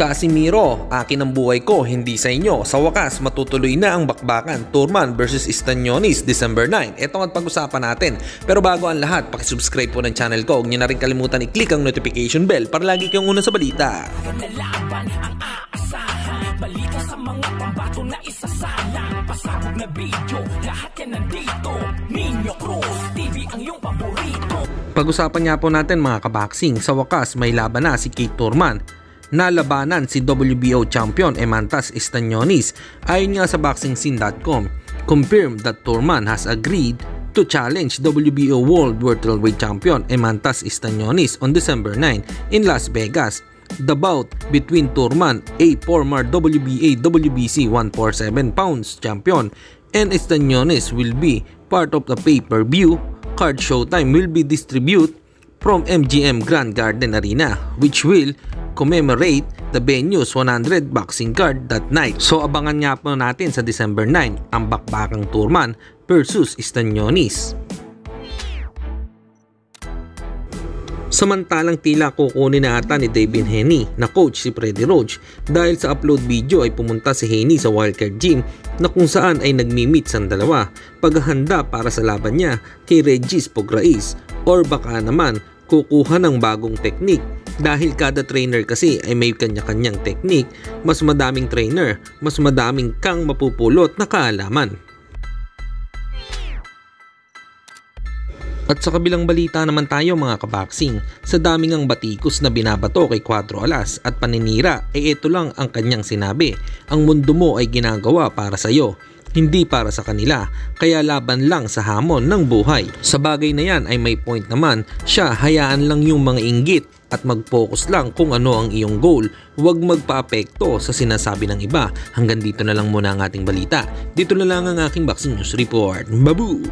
Casimiro, akin ang buhay ko, hindi sa inyo. Sa wakas, matutuloy na ang bakbakan Turman versus Estañonis December 9. Ito ang pag-usapan natin. Pero bago ang lahat, pakisubscribe po ng channel ko. Huwag niyo na rin kalimutan i-click ang notification bell para lagi kayong una sa balita. Balita sa mga pambato na isasala. Pasabog na video, lahat yan nandito. Nino Cruz TV ang iyong paborito. Pag-usapan nga po natin mga kaboxing. Sa wakas, may laban na si Keith Turman. Nalabanan si WBO champion Emantas Estañonis. Ayon nga sa boxingscene.com, confirmed that Turman has agreed to challenge WBO World Welterweight Champion Emantas Estañonis on December 9 in Las Vegas. The bout between Turman, a former WBA WBC 147 pounds champion, and Estañonis will be part of the pay-per-view card. Showtime will be distributed from MGM Grand Garden Arena, which will commemorate the venue's 100 boxing card that night. So abangan nga po natin sa December 9 ang bakbakang Turman versus Estañonis. Samantalang tila kukunin na ata ni David Haney na coach si Freddie Roach dahil sa upload video ay pumunta si Haney sa Wildcard Gym na kung saan ay nagmi-meet ang dalawa paghahanda para sa laban niya kay Regis Pograis, or baka naman kukuha ng bagong technique. Dahil kada trainer kasi ay may kanya-kanyang technique, mas madaming trainer, mas madaming kang mapupulot na kaalaman. At sa kabilang balita naman tayo mga kaboxing, sa daming ang batikos na binabato kay Cuatro Alas at paninira ay ito lang ang kanyang sinabi: ang mundo mo ay ginagawa para sa iyo, hindi para sa kanila, kaya laban lang sa hamon ng buhay. Sa bagay na yan ay may point naman siya, hayaan lang yung mga inggit at mag-focus lang kung ano ang iyong goal. Huwag magpa-apekto sa sinasabi ng iba. Hanggang dito na lang muna ang ating balita. Dito na lang ang aking boxing news report. Babu!